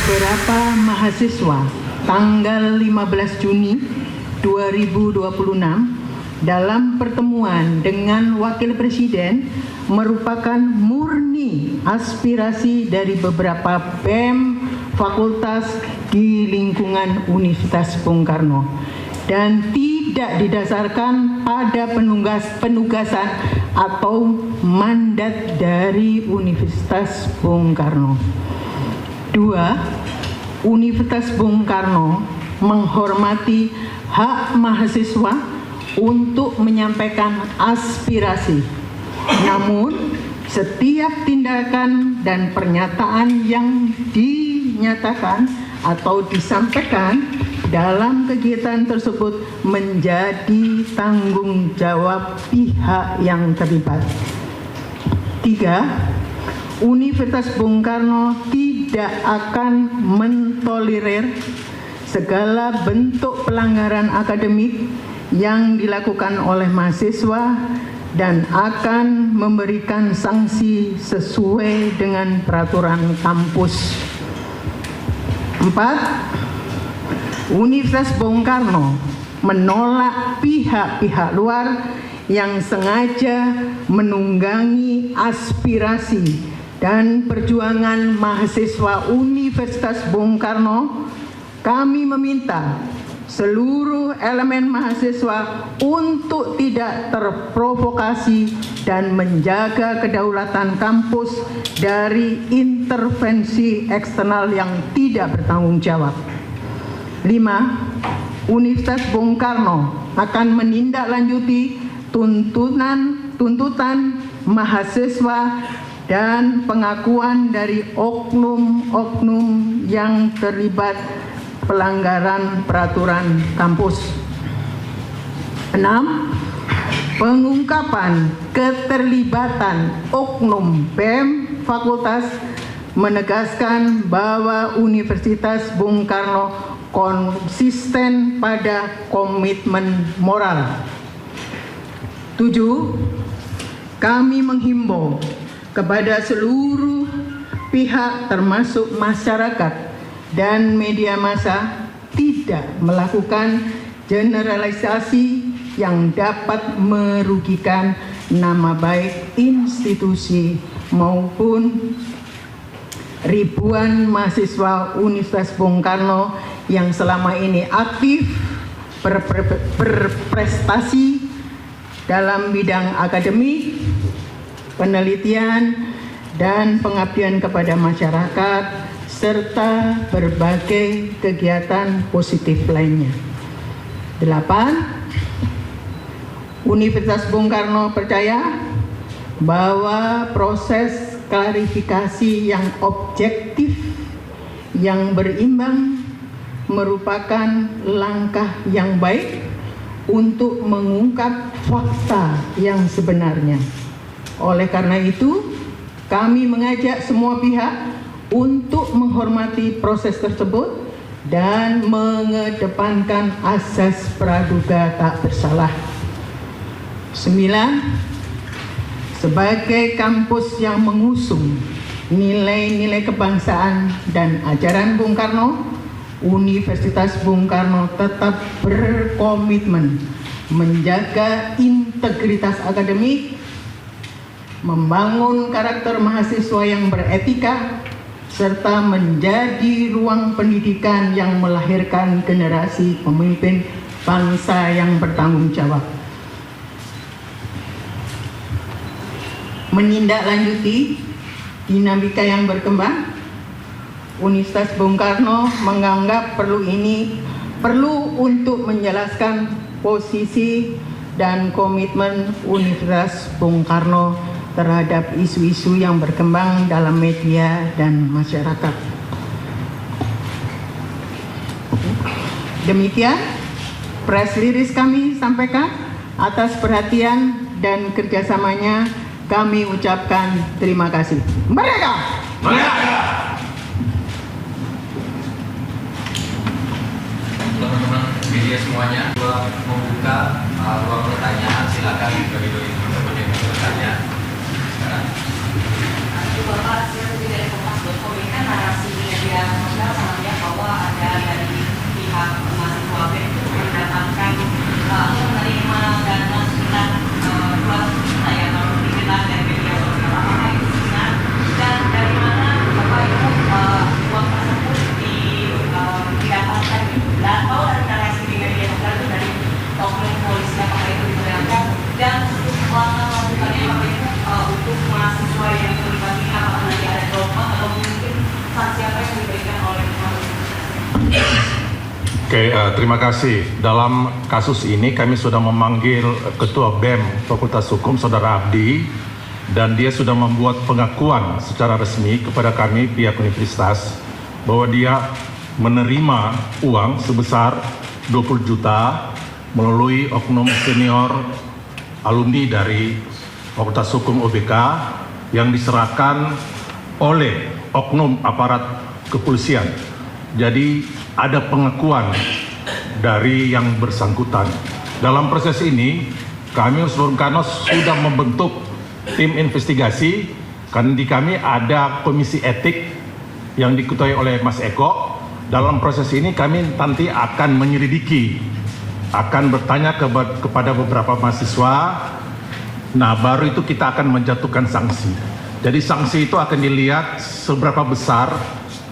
beberapa mahasiswa tanggal 15 Juni 2026 dalam pertemuan dengan Wakil Presiden merupakan murni aspirasi dari beberapa BEM fakultas di lingkungan Universitas Bung Karno dan tidak didasarkan pada penugasan atau mandat dari Universitas Bung Karno. 2. Universitas Bung Karno menghormati hak mahasiswa untuk menyampaikan aspirasi. Namun, setiap tindakan dan pernyataan yang dinyatakan atau disampaikan dalam kegiatan tersebut menjadi tanggung jawab pihak yang terlibat. 3. Universitas Bung Karno tidak akan mentolerir segala bentuk pelanggaran akademik yang dilakukan oleh mahasiswa dan akan memberikan sanksi sesuai dengan peraturan kampus. 4. Universitas Bung Karno menolak pihak-pihak luar yang sengaja menunggangi aspirasi dan perjuangan mahasiswa Universitas Bung Karno. Kami meminta seluruh elemen mahasiswa untuk tidak terprovokasi dan menjaga kedaulatan kampus dari intervensi eksternal yang tidak bertanggung jawab. 5. Universitas Bung Karno akan menindaklanjuti tuntutan mahasiswa dan pengakuan dari oknum-oknum yang terlibat pelanggaran peraturan kampus. 6. Pengungkapan keterlibatan oknum BEM fakultas menegaskan bahwa Universitas Bung Karno konsisten pada komitmen moral. 7. Kami menghimbau kepada seluruh pihak termasuk masyarakat dan media massa tidak melakukan generalisasi yang dapat merugikan nama baik institusi maupun ribuan mahasiswa Universitas Bung Karno yang selama ini aktif berprestasi dalam bidang akademik, penelitian, dan pengabdian kepada masyarakat serta berbagai kegiatan positif lainnya. 8. Universitas Bung Karno percaya bahwa proses klarifikasi yang objektif, yang berimbang merupakan langkah yang baik untuk mengungkap fakta yang sebenarnya. Oleh karena itu, kami mengajak semua pihak untuk menghormati proses tersebut dan mengedepankan asas praduga tak bersalah. 9. Sebagai kampus yang mengusung nilai-nilai kebangsaan dan ajaran Bung Karno, Universitas Bung Karno tetap berkomitmen menjaga integritas akademik, membangun karakter mahasiswa yang beretika, serta menjadi ruang pendidikan yang melahirkan generasi pemimpin bangsa yang bertanggung jawab. Menindaklanjuti dinamika yang berkembang, Universitas Bung Karno menganggap perlu untuk menjelaskan posisi dan komitmen Universitas Bung Karno terhadap isu-isu yang berkembang dalam media dan masyarakat. Demikian press release kami sampaikan. Atas perhatian dan kerjasamanya kami ucapkan terima kasih. Merdeka! Merdeka! Teman-teman media semuanya, membuka ruang pertanyaan. Silakan bagi teman-teman yang mau bertanya. Sekarang. Bapak, saya tidak informasi ini kan narasi media sosial Oke, terima kasih. Dalam kasus ini kami sudah memanggil Ketua BEM Fakultas Hukum, Saudara Abdi, dan dia sudah membuat pengakuan secara resmi kepada kami pihak universitas bahwa dia menerima uang sebesar 20 juta melalui oknum senior alumni dari Fakultas Hukum UBK yang diserahkan oleh oknum aparat kepolisian. Jadi ada pengakuan dari yang bersangkutan. Dalam proses ini, kami Unsur Karnos sudah membentuk tim investigasi, karena di kami ada komisi etik yang diketuai oleh Mas Eko. Dalam proses ini kami nanti akan menyelidiki, akan bertanya kepada beberapa mahasiswa. Nah, baru itu kita akan menjatuhkan sanksi. Jadi sanksi itu akan dilihat seberapa besar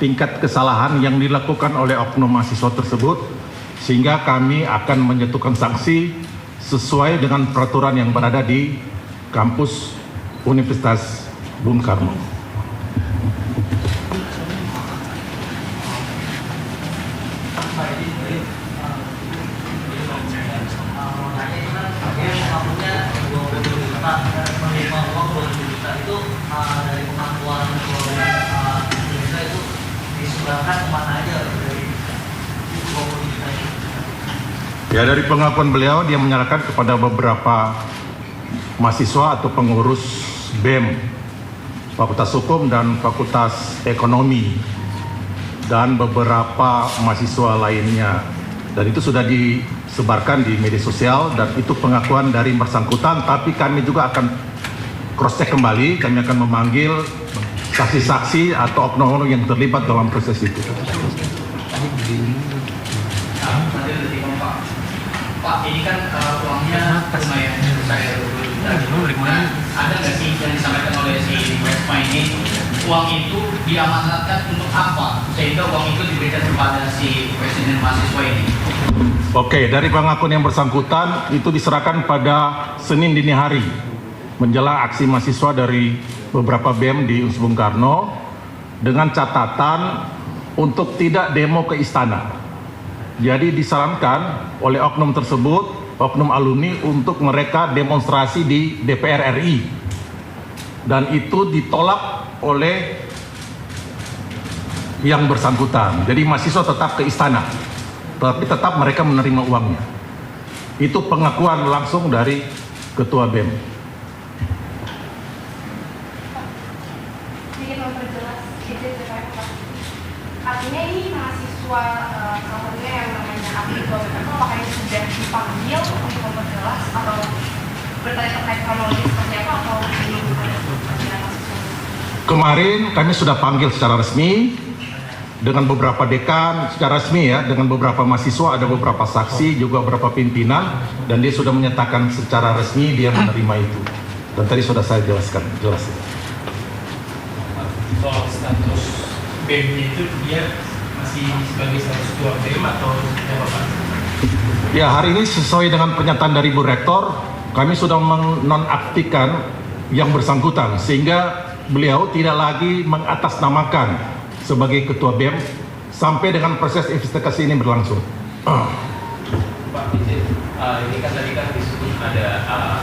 tingkat kesalahan yang dilakukan oleh oknum mahasiswa tersebut, sehingga kami akan menjatuhkan sanksi sesuai dengan peraturan yang berada di kampus Universitas Bung Karno. Dari pengakuan Indonesia itu disumbangkan kemana aja dari 20 juta ini? Ya, dari pengakuan beliau dia menyerahkan kepada beberapa mahasiswa atau pengurus BEM Fakultas Hukum dan Fakultas Ekonomi dan beberapa mahasiswa lainnya, dan itu sudah disebarkan di media sosial dan itu pengakuan dari bersangkutan. Tapi kami juga akan cross check kembali, kami akan memanggil saksi-saksi atau oknum-oknum yang terlibat dalam proses itu. Pak, ini kan uangnya lumayan besar ya, 20 juta. Ada nggak sih yang disampaikan oleh si Vespa ini, uang itu diamanatkan untuk apa sehingga uang itu diberikan kepada si presiden mahasiswa ini? Oke, dari pengakuan yang bersangkutan itu diserahkan pada Senin dini hari menjelang aksi mahasiswa dari beberapa BEM di Universitas Bung Karno dengan catatan untuk tidak demo ke istana. Jadi disarankan oleh oknum tersebut, oknum alumni, untuk mereka demonstrasi di DPR RI, dan itu ditolak oleh yang bersangkutan. Jadi mahasiswa tetap ke istana, tapi tetap mereka menerima uangnya. Itu pengakuan langsung dari Ketua BEM. Artinya ini mahasiswa salah satunya yang namanya Abdi itu apakah ini sudah dipanggil untuk memperjelas atau bertanya terkait kronologi seperti apa, atau belum ada panggilan mahasiswa? Kemarin kami sudah panggil secara resmi dengan beberapa dekan secara resmi ya, dengan beberapa mahasiswa, ada beberapa saksi juga beberapa pimpinan, dan dia sudah menyatakan secara resmi dia menerima itu. Dan tadi sudah saya jelaskan jelas. Soal status BEM itu dia masih sebagai status ketua BEM atau apa Pak? Ya, hari ini sesuai dengan pernyataan dari Bu Rektor, kami sudah menonaktifkan yang bersangkutan sehingga beliau tidak lagi mengatasnamakan sebagai ketua BEM sampai dengan proses investigasi ini berlangsung. Pak Izin, ini kan tadi kan disebut ada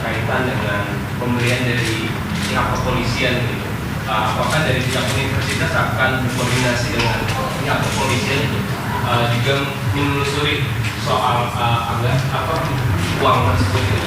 kaitan dengan pemberian dari pihak kepolisian gitu. Apakah dari pihak universitas akan berkoordinasi dengan pihak kepolisian juga menelusuri soal uang tersebut gitu?